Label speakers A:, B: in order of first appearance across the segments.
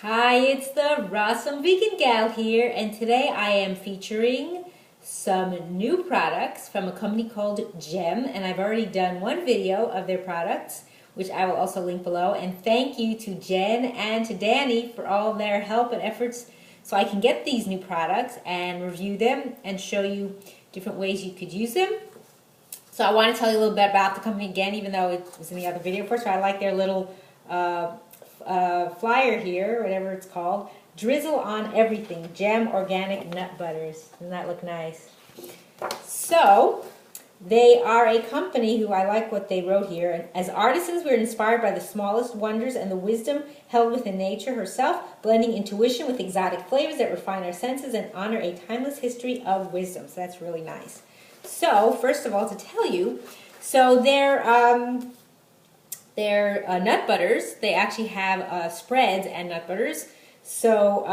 A: Hi, it's the Rawesome Vegan Gal here, and today I am featuring some new products from a company called GEM, and I've already done one video of their products, which I will also link below. And thank you to Jen and to Danny for all their help and efforts so I can get these new products and review them and show you different ways you could use them. So I want to tell you a little bit about the company again, even though it was in the other video. First of all, I like their little flyer here, whatever it's called. Drizzle on everything. GEM organic nut butters. Doesn't that look nice? So, they are a company who I like what they wrote here. As artisans, we're inspired by the smallest wonders and the wisdom held within nature herself, blending intuition with exotic flavors that refine our senses and honor a timeless history of wisdom. So that's really nice. So, first of all, to tell you, so they're nut butters. They actually have spreads and nut butters. So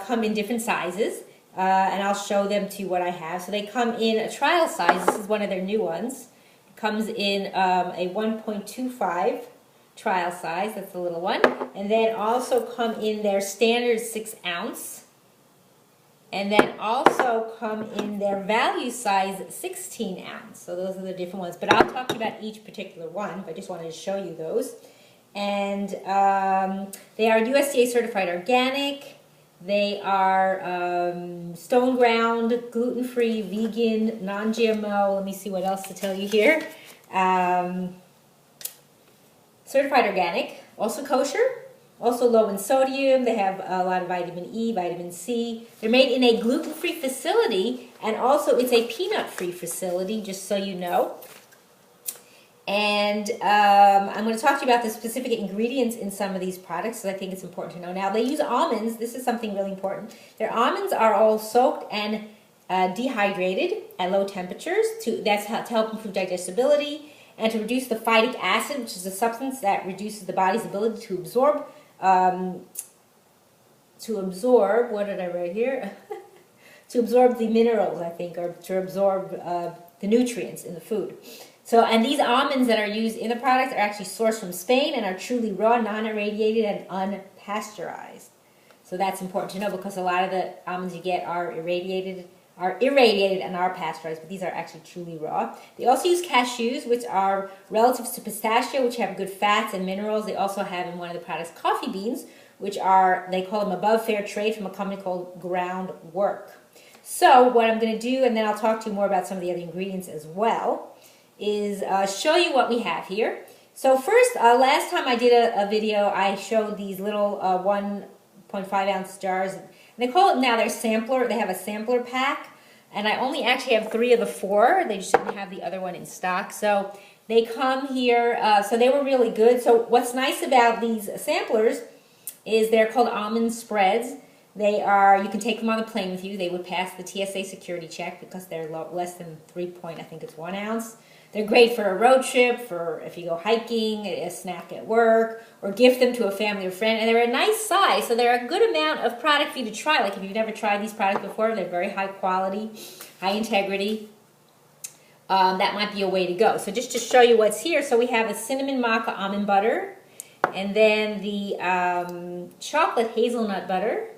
A: come in different sizes, and I'll show them to you what I have. So they come in a trial size. This is one of their new ones. It comes in a 1.25 trial size. That's the little one. And then also come in their standard 6-ounce. And then also come in their value size 16-ounce. So those are the different ones. But I'll talk to you about each particular one. I just wanted to show you those. And they are USDA certified organic. They are Stoneground, gluten-free, vegan, non-GMO. Let me see what else to tell you here. Certified organic. Also kosher. Also low in sodium. They have a lot of vitamin E, vitamin C. They're made in a gluten-free facility, and also it's a peanut-free facility, just so you know. And I'm going to talk to you about the specific ingredients in some of these products, because I think it's important to know. Now, they use almonds. This is something really important. Their almonds are all soaked and dehydrated at low temperatures. That's to help improve digestibility and to reduce the phytic acid, which is a substance that reduces the body's ability to absorb. What did I write here? To absorb the minerals, I think, or to absorb the nutrients in the food. So, and these almonds that are used in the products are actually sourced from Spain and are truly raw, non-irradiated, and unpasteurized. So that's important to know, because a lot of the almonds you get are irradiated and are pasteurized, but these are actually truly raw. They also use cashews, which are relatives to pistachio, which have good fats and minerals. They also have in one of the products coffee beans, which are, they call them above fair trade, from a company called Groundwork. So what I'm going to do, and then I'll talk to you more about some of the other ingredients as well, is show you what we have here. So first, last time I did a video, I showed these little 1.5-ounce jars. And they call it now their sampler. They have a sampler pack. And I only actually have 3 of the 4. They just didn't have the other one in stock. So they come here. So they were really good. So what's nice about these samplers is they're called almond spreads. They are, you can take them on the plane with you. They would pass the TSA security check because they're less than 1 ounce. They're great for a road trip, for if you go hiking, a snack at work, or gift them to a family or friend. And they're a nice size, so they're a good amount of product for you to try. Like if you've never tried these products before, they're very high quality, high integrity. That might be a way to go. So just to show you what's here, so we have a cinnamon maca almond butter, and then the chocolate hazelnut butter,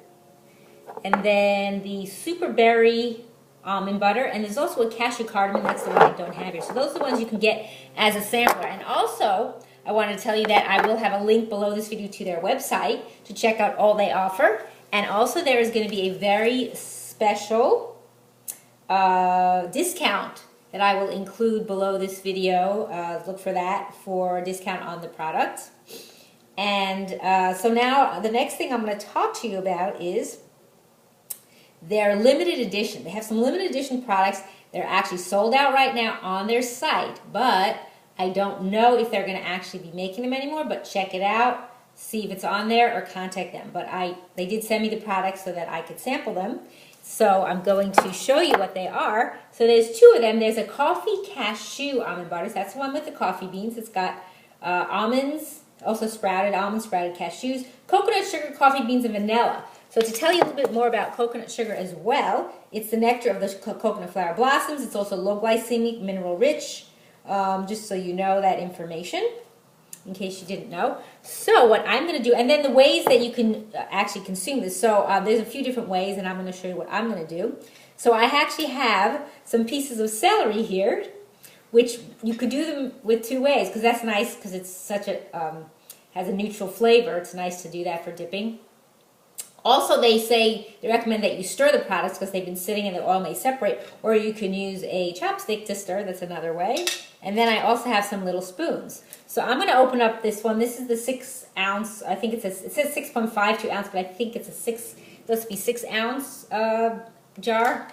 A: and then the Superberry almond butter, and there's also a cashew cardamom. That's the one I don't have here. So those are the ones you can get as a sampler. And also, I want to tell you that I will have a link below this video to their website to check out all they offer. And also, there is going to be a very special discount that I will include below this video. Look for that for a discount on the product. And so now, the next thing I'm going to talk to you about is their limited edition. They have some limited edition products. They're actually sold out right now on their site, but I don't know if they're going to actually be making them anymore, but check it out, see if it's on there, or contact them. But they did send me the products so that I could sample them. So I'm going to show you what they are. So there's 2 of them. There's a coffee cashew almond butters. That's the one with the coffee beans. It's got almonds, also almond sprouted cashews, coconut sugar, coffee beans, and vanilla. So to tell you a little bit more about coconut sugar as well, it's the nectar of the coconut flower blossoms. It's also low glycemic, mineral rich, just so you know that information. in case you didn't know. So what I'm going to do, and then the ways that you can actually consume this. So there's a few different ways, and I'm going to show you what I'm going to do. So I actually have some pieces of celery here, which you could do them with two ways, because that's nice, because it's such a, has a neutral flavor. It's nice to do that for dipping. Also, they recommend that you stir the products because they've been sitting and the oil may separate, or you can use a chopstick to stir. That's another way. And then I also have some little spoons. So I'm going to open up this one. This is the 6 ounce. I think it says 6.52 ounce, but I think it's supposed to be 6 ounce jar.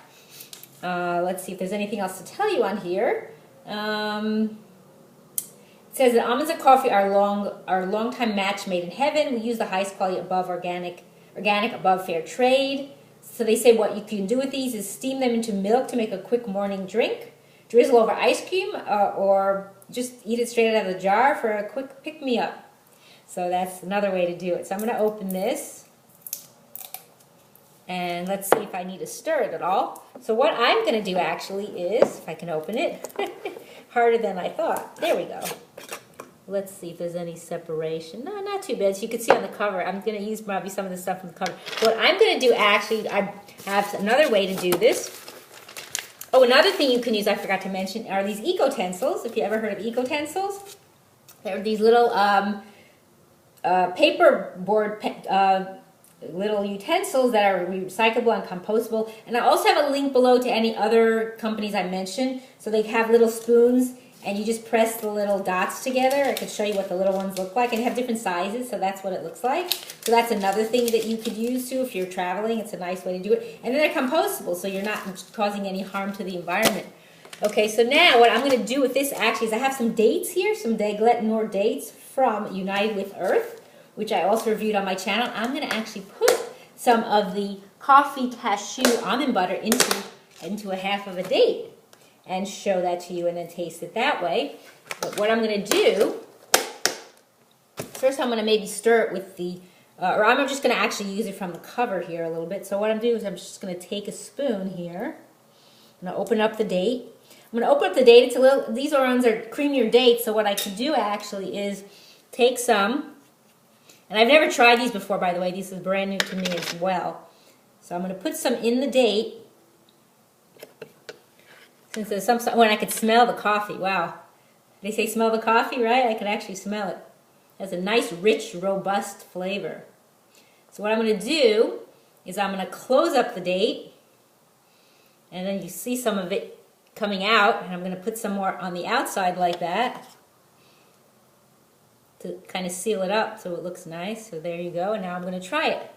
A: Let's see if there's anything else to tell you on here. It says that almonds and coffee are a long time match made in heaven. We use the highest quality above organic above fair trade. So they say what you can do with these is steam them into milk to make a quick morning drink, drizzle over ice cream, or just eat it straight out of the jar for a quick pick-me-up. So that's another way to do it. So I'm going to open this, and let's see if I need to stir it at all. So what I'm going to do actually is, if I can open it, harder than I thought. There we go. Let's see if there's any separation. No, not too bad. So you can see on the cover, I'm going to use probably some of the stuff from the cover. What I'm going to do actually, I have another way to do this. Oh, another thing you can use, I forgot to mention, are these eco-tensils. If you ever heard of eco-tensils, they're these little paperboard little utensils that are recyclable and compostable. And I also have a link below to any other companies I mentioned. So they have little spoons, and you just press the little dots together. I could show you what the little ones look like, and they have different sizes, so that's what it looks like. So that's another thing that you could use too if you're traveling. It's a nice way to do it. And then they're compostable, so you're not causing any harm to the environment. Okay, so now what I'm going to do with this actually is I have some dates here, some Deglet Nord dates from United with Earth, which I also reviewed on my channel. I'm going to actually put some of the coffee cashew almond butter into a half of a date and show that to you and then taste it that way. But what I'm going to do, first I'm going to maybe stir it with the, or I'm just going to actually use it from the cover here a little bit. So what I'm doing is I'm just going to take a spoon here. I'm going to open up the date. I'm going to open up the date. It's a little, these ones are creamier dates, so what I can do actually is take some, and I've never tried these before, by the way. This is brand new to me as well. So I'm going to put some in the date. Since there's some, when I could smell the coffee, wow. They say smell the coffee, right? I could actually smell it. It has a nice, rich, robust flavor. So what I'm going to do is I'm going to close up the date, and then you see some of it coming out, and I'm going to put some more on the outside like that to kind of seal it up so it looks nice. So there you go, and now I'm going to try it.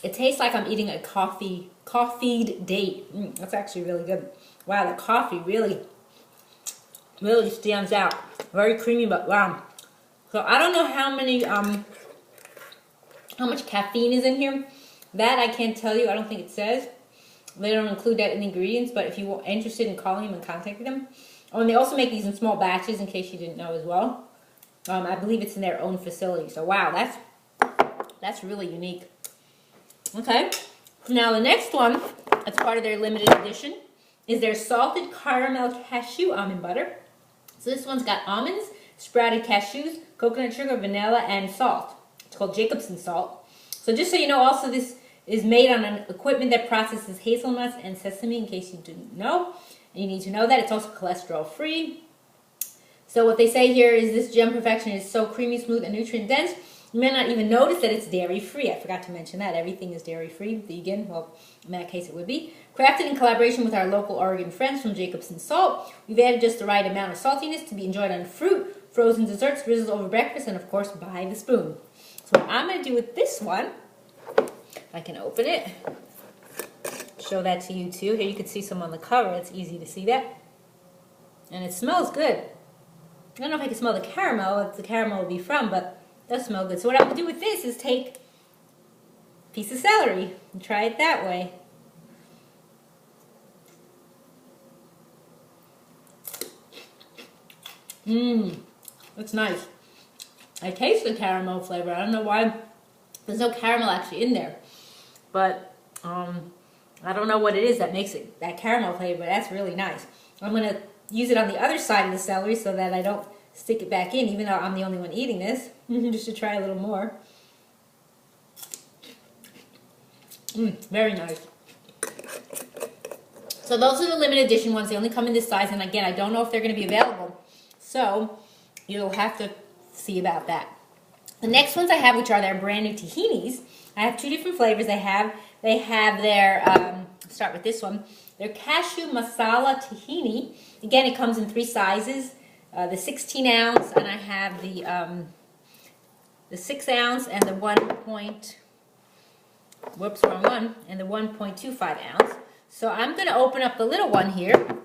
A: It tastes like I'm eating a coffeed date. That's actually really good. Wow, the coffee really stands out. Very creamy, but wow. So I don't know how much caffeine is in here. That I can't tell you. I don't think it says. They don't include that in the ingredients, but if you're interested in calling them and contacting them. Oh, and they also make these in small batches in case you didn't know as well. I believe it's in their own facility. So wow, that's really unique. Okay, now the next one, that's part of their limited edition, is their salted caramel cashew almond butter. So this one's got almonds, sprouted cashews, coconut sugar, vanilla, and salt. It's called Jacobsen salt. So just so you know, also this is made on an equipment that processes hazelnuts and sesame, in case you didn't know. And you need to know that. It's also cholesterol free. So what they say here is this gem perfection is so creamy, smooth, and nutrient dense. You may not even notice that it's dairy-free. I forgot to mention that. Everything is dairy-free, vegan. Well, in that case it would be. Crafted in collaboration with our local Oregon friends from Jacobsen Salt. We've added just the right amount of saltiness to be enjoyed on fruit, frozen desserts, drizzles over breakfast, and of course by the spoon. So what I'm going to do with this one, I can open it, show that to you too. Here you can see some on the cover. It's easy to see that. And it smells good. I don't know if I can smell the caramel, what the caramel will be from, but it does smell good. So what I'm going to do with this is take a piece of celery and try it that way. That's nice. I taste the caramel flavor. I don't know why. There's no caramel actually in there. But I don't know what it is that makes it that caramel flavor, but that's really nice. I'm going to use it on the other side of the celery so that I don't stick it back in, even though I'm the only one eating this. Just to try a little more. Very nice. So those are the limited edition ones. They only come in this size, and again, I don't know if they're going to be available. So you'll have to see about that. The next ones I have, which are their brand new tahinis, I have 2 different flavors. They have their, start with this one, their Cashew Masala Tahini. Again, it comes in 3 sizes, the 16 ounce, and I have the 6 ounce and the 1.25 ounce. So I'm going to open up the little one here.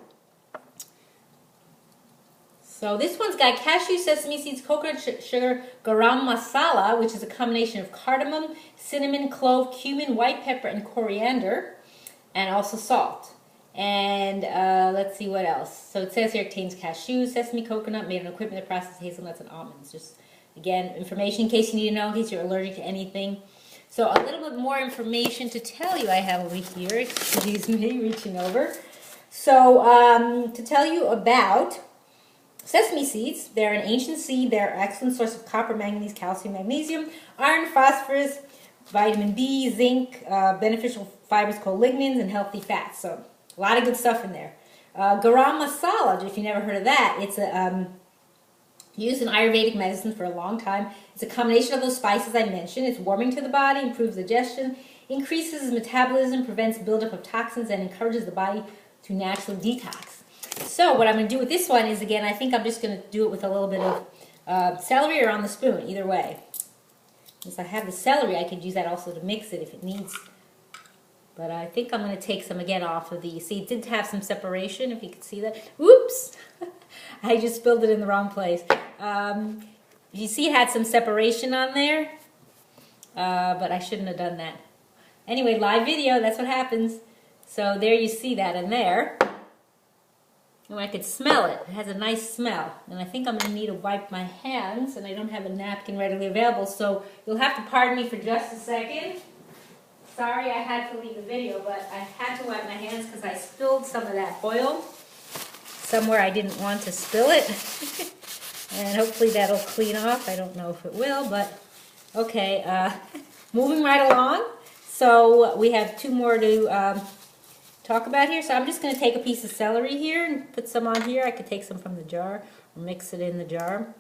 A: So this one's got cashew, sesame seeds, coconut sugar, garam masala, which is a combination of cardamom, cinnamon, clove, cumin, white pepper, and coriander, and also salt. And let's see what else. So it says here it contains cashews, sesame, coconut, made on equipment that processes hazelnuts and almonds. Just, again, information in case you need to know, in case you're allergic to anything. So a little bit more information to tell you I have over here. Excuse me, reaching over. So to tell you about sesame seeds, they're an ancient seed. They're an excellent source of copper, manganese, calcium, magnesium, iron, phosphorus, vitamin B, zinc, beneficial fibers called lignans, and healthy fats. So a lot of good stuff in there. Garam masala, if you've never heard of that, it's used in Ayurvedic medicine for a long time. It's a combination of those spices I mentioned. It's warming to the body, improves digestion, increases metabolism, prevents buildup of toxins, and encourages the body to naturally detox. So what I'm going to do with this one is, again, I think I'm just going to do it with a little bit of celery or on the spoon, either way. Since I have the celery, I could use that also to mix it if it needs. But I think I'm going to take some again off of the, see, it did have some separation, if you could see that. Oops! I just spilled it in the wrong place. You see it had some separation on there, but I shouldn't have done that. Anyway, live video, that's what happens. So there you see that in there. And I could smell it. It has a nice smell. And I think I'm going to need to wipe my hands, and I don't have a napkin readily available, so you'll have to pardon me for just a second. Sorry I had to leave the video, but I had to wipe my hands because I spilled some of that oil somewhere I didn't want to spill it. And hopefully that'll clean off. I don't know if it will, but okay. Moving right along. So we have 2 more to talk about here. So I'm just going to take a piece of celery here and put some on here. I could take some from the jar or mix it in the jar.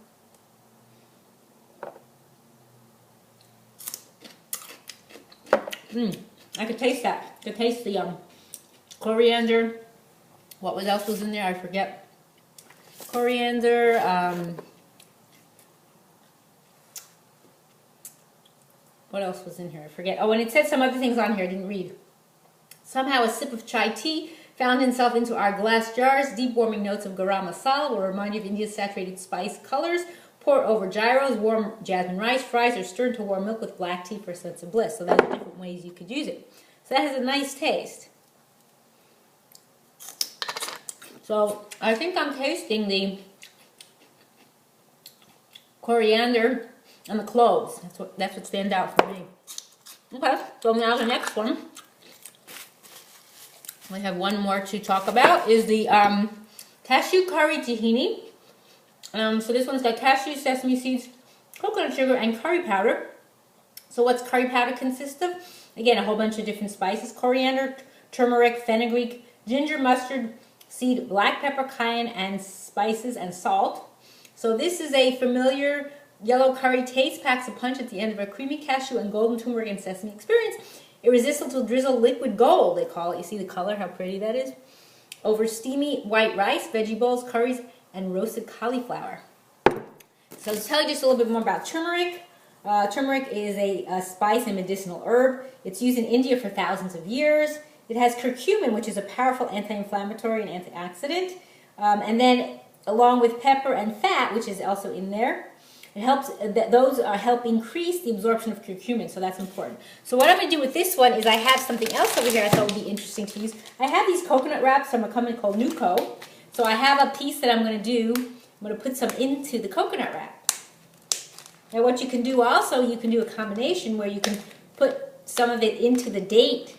A: I could taste that. I could taste the coriander. What else was in there? I forget. Coriander. What else was in here? I forget. Oh, and it said some other things on here I didn't read. Somehow a sip of chai tea found itself into our glass jars. Deep warming notes of garam masala will remind you of India's saturated spice colors. Pour over gyros, warm jasmine rice, fries, or stir into warm milk with black tea for a sense of bliss. So that's different ways you could use it. So that has a nice taste. So I think I'm tasting the coriander and the cloves. That's what stands out for me. Okay, so now the next one. We have one more to talk about, is the Cashew Curry Tahini. So this one's got cashew, sesame seeds, coconut sugar, and curry powder. So what's curry powder consist of? Again, a whole bunch of different spices. Coriander, turmeric, fenugreek, ginger, mustard seed, black pepper, cayenne, and spices, and salt. So this is a familiar yellow curry taste, packs a punch at the end of a creamy cashew and golden turmeric and sesame experience. Irresistible to drizzle liquid gold, they call it. You see the color, how pretty that is? Over steamy white rice, veggie bowls, curries, and roasted cauliflower. So to tell you just a little bit more about turmeric. Turmeric is a spice and medicinal herb. It's used in India for thousands of years. It has curcumin, which is a powerful anti-inflammatory and antioxidant. And then along with pepper and fat, which is also in there, it helps, those help increase the absorption of curcumin, so that's important. So what I'm going to do with this one is I have something else over here I thought would be interesting to use. I have these coconut wraps from a company called Nuco. So I have a piece that I'm going to do. I'm going to put some into the coconut wrap. Now what you can do also, you can do a combination where you can put some of it into the date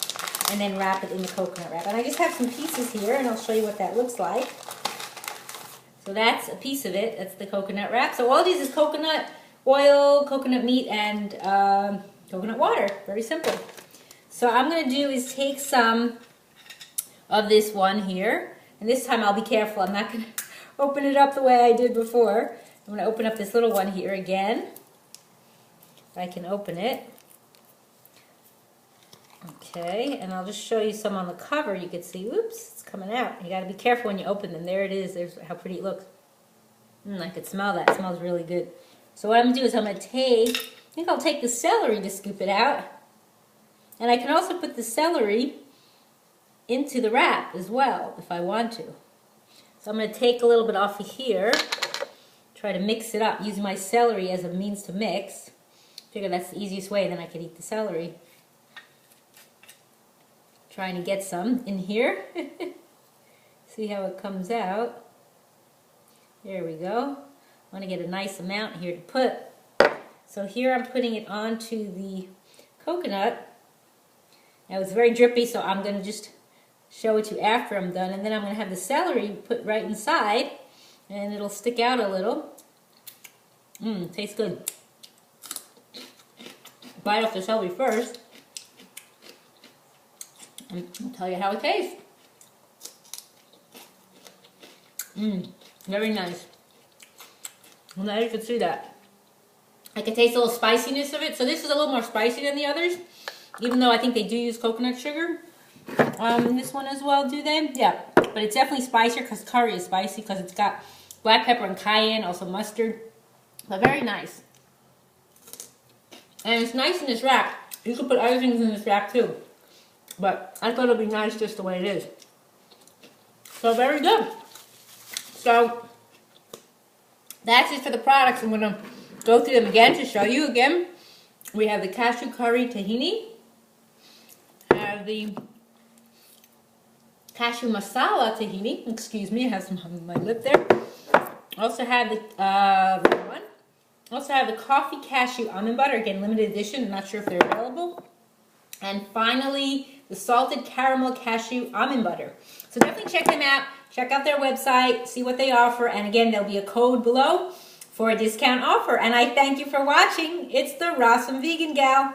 A: and then wrap it in the coconut wrap. And I just have some pieces here, and I'll show you what that looks like. So that's a piece of it. That's the coconut wrap. So all these is coconut oil, coconut meat, and coconut water. Very simple. So I'm going to do is take some of this one here. And this time I'll be careful. I'm not going to open it up the way I did before. I'm going to open up this little one here again. If I can open it. Okay, and I'll just show you some on the cover. You can see, oops, it's coming out. You got to be careful when you open them. There it is. There's how pretty it looks. I could smell that. It smells really good. So what I'm going to do is I'm going to take, I think I'll take the celery to scoop it out. And I can also put the celery into the wrap as well if I want to. So I'm going to take a little bit off of here, try to mix it up using my celery as a means to mix. Figure that's the easiest way, then I could eat the celery. Trying to get some in here. See how it comes out. There we go. I want to get a nice amount here to put. So here I'm putting it onto the coconut. Now it's very drippy, so I'm going to just show it to you after I'm done. And then I'm going to have the celery put right inside, and it'll stick out a little. Tastes good. Bite off the celery first. And I'll tell you how it tastes. Very nice. Well, now you can see that. I can taste a little spiciness of it. So this is a little more spicy than the others, even though I think they do use coconut sugar. This one as well, do they? Yeah, but it's definitely spicier because curry is spicy because it's got black pepper and cayenne, also mustard. But very nice. And it's nice in this wrap. You could put other things in this wrap too. But I thought it would be nice just the way it is. So very good. So that's it for the products. I'm going to go through them again to show you again. We have the Cashew Curry Tahini. I have the Cashew Masala Tahini. Excuse me, I have some on my lip there. Also have the Also have the Coffee Cashew Almond Butter. Again, limited edition. I'm not sure if they're available. And finally, the Salted Caramel Cashew Almond Butter. So definitely check them out. Check out their website. See what they offer. And again, there'll be a code below for a discount offer. And I thank you for watching. It's the Rawesome Vegan Gal.